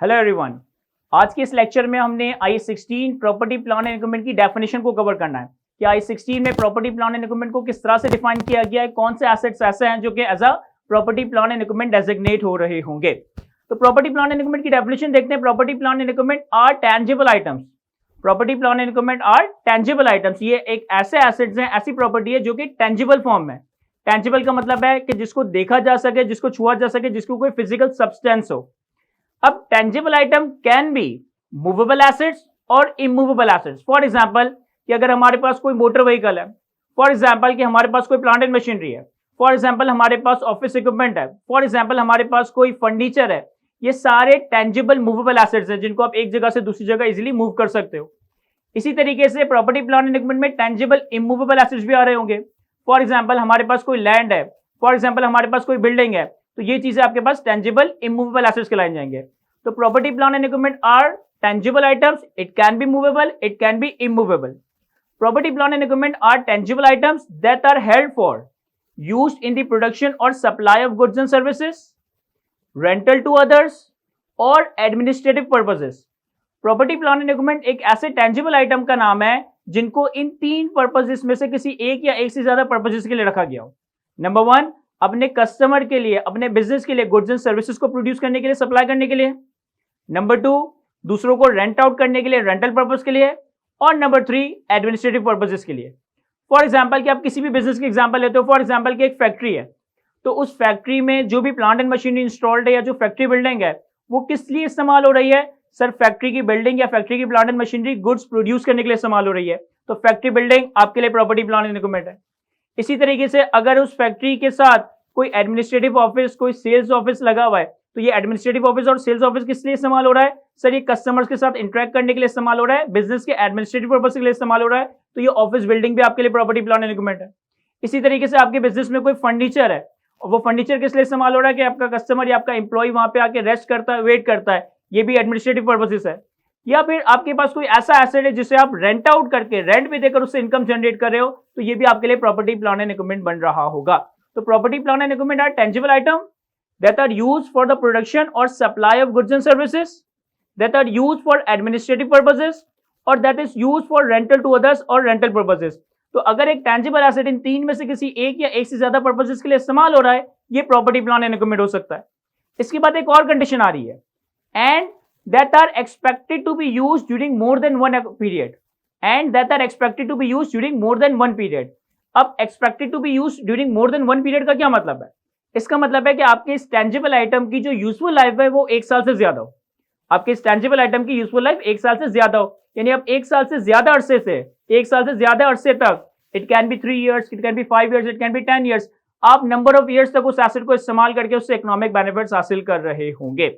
Hello everyone. आज के इस लेक्चर में हमने I16 property plan and equipment की डेफिनेशन को कवर करना है कि I16 में प्रॉपर्टी प्लान एंड इक्विपमेंट को किस तरह से डिफाइन किया गया है, कौन से एसेट्स ऐसे हैं जो कि as a property plan and equipment designate हो रहे होंगे। तो प्रॉपर्टी प्लान एंड इक्विपमेंट की डेफिनेशन देखते हैं। Property plan and equipment are tangible items. Property plan and equipment are tangible items. ये एक ऐसे एसेट्स हैं, ऐसी प्रॉपर्टी है जो कि टेंजिबल फॉर्म में। टेंजिबल का मतलब है कि जिसको देखा जा सके, जिसको छुआ जा सके, जिसको कोई फिजिकल सब्सटेंस हो। अब tangible item can be movable assets और इमूवेबल एसेट्स। फॉर एग्जांपल कि अगर हमारे पास कोई मोटर व्हीकल है, फॉर एग्जांपल कि हमारे पास कोई प्लांट एंड मशीनरी है, फॉर एग्जांपल हमारे पास ऑफिस इक्विपमेंट है, फॉर एग्जांपल हमारे पास कोई फर्नीचर है, ये सारे टेंजिबल मूवेबल एसेट्स हैं जिनको आप एक जगह से दूसरी जगह इजीली मूव कर सकते हो। इसी तरीके से प्रॉपर्टी प्लान एंड इक्विपमेंट में टेंजिबल इमूवेबल एसेट्स भी आ रहे होंगे। फॉर एग्जांपल हमारे पास कोई लैंड है, फॉर एग्जांपल हमारे पास कोई बिल्डिंग है, तो ये चीजें आपके पास टेंजिबल इमूवेबल एसेट्स कहलाए जाएंगे। तो property plan and equipment are tangible items, it can be movable, it can be immovable. Property plan and equipment are tangible items that are held for used in the production और supply of goods and services, rental to others or administrative purposes. Property plan and equipment एक ऐसे tangible item का नाम है जिनको इन तीन purposes में से किसी एक या एक से ज्यादा पर्पसेस के लिए रखा गया हो। नंबर वन, अपने कस्टमर के लिए, अपने बिजनेस के लिए गुड्स एंड सर्विसेज को प्रोड्यूस करने के लिए, सप्लाई करने के लिए। नंबर टू, दूसरों को रेंट आउट करने के लिए, रेंटल पर्पस के लिए। और नंबर थ्री, एडमिनिस्ट्रेटिव पर्पसेस के लिए। फॉर एग्जांपल कि आप किसी भी बिजनेस की एग्जांपल लेते हो, फॉर एग्जांपल कि एक फैक्ट्री है, तो उस फैक्ट्री में जो भी प्लांट एंड मशीनरी इंस्टॉल्ड है या जो फैक्ट्री बिल्डिंग है वो किस लिए इस्तेमाल हो रही है? सर, फैक्ट्री की बिल्डिंग या फैक्ट्री की plant and machinery goods produce करने के लिए इस्तेमाल हो रही है, तो फैक्ट्री बिल्डिंग आपके लिए प्रॉपर्टी प्लान एंड इक्विपमेंट है। इसी तरीके से अगर उस फैक्ट्री के साथ कोई एडमिनिस्ट्रेटिव ऑफिस, कोई सेल्स ऑफिस लगा हुआ है, तो ये एडमिनिस्ट्रेटिव ऑफिस और सेल्स ऑफिस किस लिए इस्तेमाल हो रहा है? सर, ये कस्टमर्स के साथ इंटरेक्ट करने के लिए इस्तेमाल हो रहा है, बिजनेस के एडमिनिस्ट्रेटिव पर्पस के लिए इस्तेमाल हो रहा है, तो ये ऑफिस बिल्डिंग भी आपके लिए प्रॉपर्टी प्लान एंड इक्विपमेंट है। इसी तरीके से आपके बिजनेस में कोई फर्नीचर है और वो फर्नीचर किस लिए इस्तेमाल हो रहा है कि आपका कस्टमर या आपका एम्प्लॉय वहां पे आके रेस्ट करता है, वेट करता है, ये भी एडमिनिस्ट्रेटिव पर्पसेस है। या फिर आपके पास कोई ऐसा एसेट है जिसे आप रेंट आउट करके, रेंट पे देकर उससे इनकम जनरेट कर रहे हो, तो ये भी आपके लिए प्रॉपर्टी प्लान एंड इक्विपमेंट बन रहा होगा। तो property plan and equipment are tangible item that are used for the production or supply of goods and services, that are used for administrative purposes, or that is used for rental to others or rental purposes। तो अगर एक tangible asset इन तीन में से किसी एक या एक से ज्यादा पर्पसेस के लिए इस्तेमाल हो रहा है, ये प्रॉपर्टी प्लान एंड इक्विपमेंट हो सकता है। इसके बाद एक और कंडीशन आ रही है, and that are expected to be used during more than one period, and that are expected to be used during more than one period। अब expected to be used during more than one period का क्या मतलब है? इसका मतलब है कि आपके इस टेंजिबल आइटम की जो यूजफुल लाइफ है वो एक साल से ज्यादा हो। आपके इस टेंजिबल आइटम की यूजफुल लाइफ एक साल से ज्यादा हो, यानी आप एक साल से ज्यादा अरसे से, एक साल से ज्यादा अरसे तक, it can B 3 years, it can B 5 years, it can B 10 years, आप नंबर ऑफ ईयर्स तक उस एसेट को इस्तेमाल करके उससे इकोनॉमिक बेनिफिट्स हासिल कर रहे होंगे।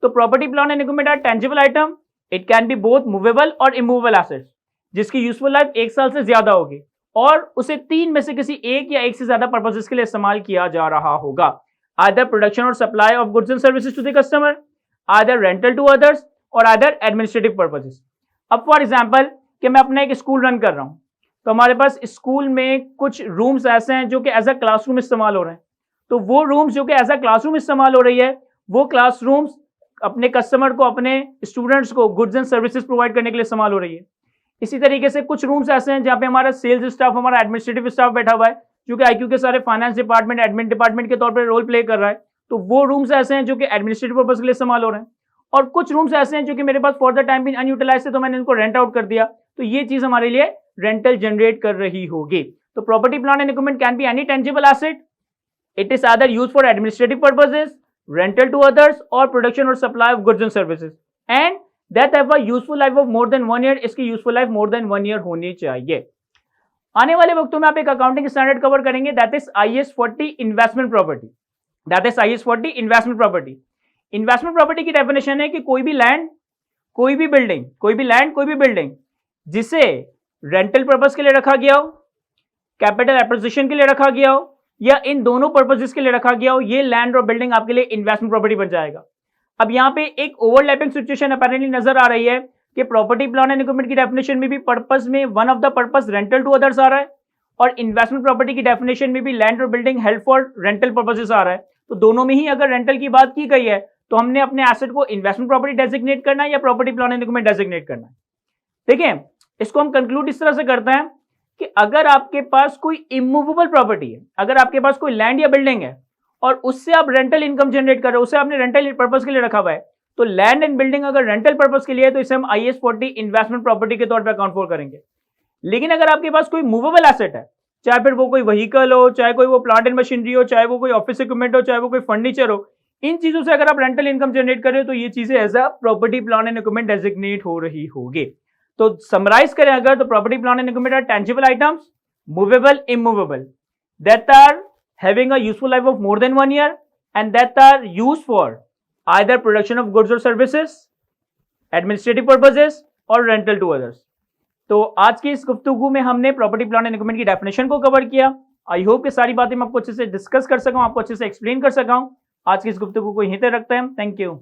तो property plan and equipment are tangible item, it can be both movable और इमूवेबल एसेट्स, जिसकी यूजफुल लाइफ एक साल से ज्यादा होगी और उसे तीन में से किसी एक या एक से ज्यादा पर्पसेस के लिए इस्तेमाल किया जा रहा होगा। आइदर प्रोडक्शन और supply of goods and services to the customer, either rental to others और आइदर एडमिनिस्ट्रेटिव पर्पसेस। अब फॉर एग्जांपल कि मैं अपना एक स्कूल रन कर रहा हूं, तो हमारे पास स्कूल में कुछ रूम्स ऐसे हैं जो कि एज अ क्लासरूम इस्तेमाल हो रहे हैं। तो वो रूम्स जो कि एज अ क्लासरूम इस्तेमाल हो रही है, वो क्लासरूम्स अपने कस्टमर को, अपने स्टूडेंट्स को गुड्स एंड सर्विसेज प्रोवाइड करने के लिए इस्तेमाल हो रही है। इसी तरीके से कुछ रूम्स ऐसे हैं जहाँ पे हमारा सेल्स स्टाफ, हमारा एडमिनिस्ट्रेटिव स्टाफ बैठा हुआ है, जो कि आईक्यू के सारे फाइनेंस डिपार्टमेंट, एडमिन डिपार्टमेंट के तौर पर रोल प्ले कर रहा है। तो वो रूम्स ऐसे हैं जो कि एडमिनिस्ट्रेटिव पर्पस के लिए इस्तेमाल हो रहे हैं। और कुछ रूम्स ऐसे हैं जो कि मेरे पास फॉर द टाइम भी अनयूटिलाइज थे, तो मैंने इनको रेंट आउट कर दिया, तो ये चीज हमारे लिए रेंटल जनरेट कर रही होगी। तो property plan and equipment can be any tangible asset, it is either used for administrative purposes, rental to others और प्रोडक्शन और supply of goods and services, and that have a useful life of more than 1 year। इसकी useful life more than 1 year होनी चाहिए। आने वाले वक्तों में आप एक अकाउंटिंग स्टैंडर्ड कवर करेंगे, that is IAS 40 investment property. That is IAS 40 investment property. Investment property की डेफिनेशन है कि कोई भी लैंड, कोई भी बिल्डिंग, कोई भी लैंड, कोई भी बिल्डिंग जिसे रेंटल पर्पस के लिए रखा गया हो, कैपिटल एप्रिसिएशन के लिए रखा गया हो, या इन दोनों पर्पसेस के लिए रखा गया हो, ये लैंड और बिल्डिंग आपके लिए इन्वेस्टमेंट प्रॉपर्टी बन जाएगा। अब यहाँ पे एक ओवरलैपिंग सिचुएशन अपेरेंटली नजर आ रही है कि प्रॉपर्टी प्लान एंड इक्विपमेंट की डेफिनेशन में भी पर्पस में one of the purpose rental to others आ रहा है, और इन्वेस्टमेंट प्रॉपर्टी की डेफिनेशन में भी लैंड और building held for rental purposes आ रहा है। तो दोनों में ही अगर रेंटल की बात की गई है तो हमने अपने एसेट को इन्वेस्टमेंट प्रॉपर्टी डेजिग्नेट करना है या property plan and document designate करना है। देखिए, इसको हम कंक्लूड इस तरह से करते हैं कि अगर आपके पास कोई इमूवेबल प्रॉपर्टी है, अगर आपके पास कोई लैंड या बिल्डिंग है और उससे आप रेंटल इनकम जनरेट कर रहे हो, उसे आपने रेंटल पर्पस के लिए रखा हुआ है, तो लैंड एंड बिल्डिंग अगर रेंटल पर्पस के लिए है तो इसे हम IAS 40 इन्वेस्टमेंट प्रॉपर्टी के तौर पर अकाउंट फॉर करेंगे। लेकिन अगर आपके पास कोई मूवेबल एसेट है, चाहे फिर वो कोई व्हीकल हो, चाहे कोई वो प्लांट एंड मशीनरी हो, चाहे वो कोई ऑफिस इक्विपमेंट हो, चाहे वो कोई फर्नीचर हो, इन चीजों से अगर आप रेंटल इनकम जनरेट कर रहे हो तो ये चीजें as a property plan and document designate हो रही होगी। तो समराइज करें अगर, तो property plan and document are tangible items, movable, immovable, that are having a useful life of more than 1 year and that are used for either production of goods or services, administrative purposes or rental to others। तो आज की इस गुफ्तगू में हमने property plan and document की definition को cover किया। आई होप कि सारी बातें मैं आपको अच्छे से डिस्कस कर सका हूं, आपको अच्छे से एक्सप्लेन कर सका हूं। आज की इस गुफ्तगू को यहीं तक रखते हैं। Thank you.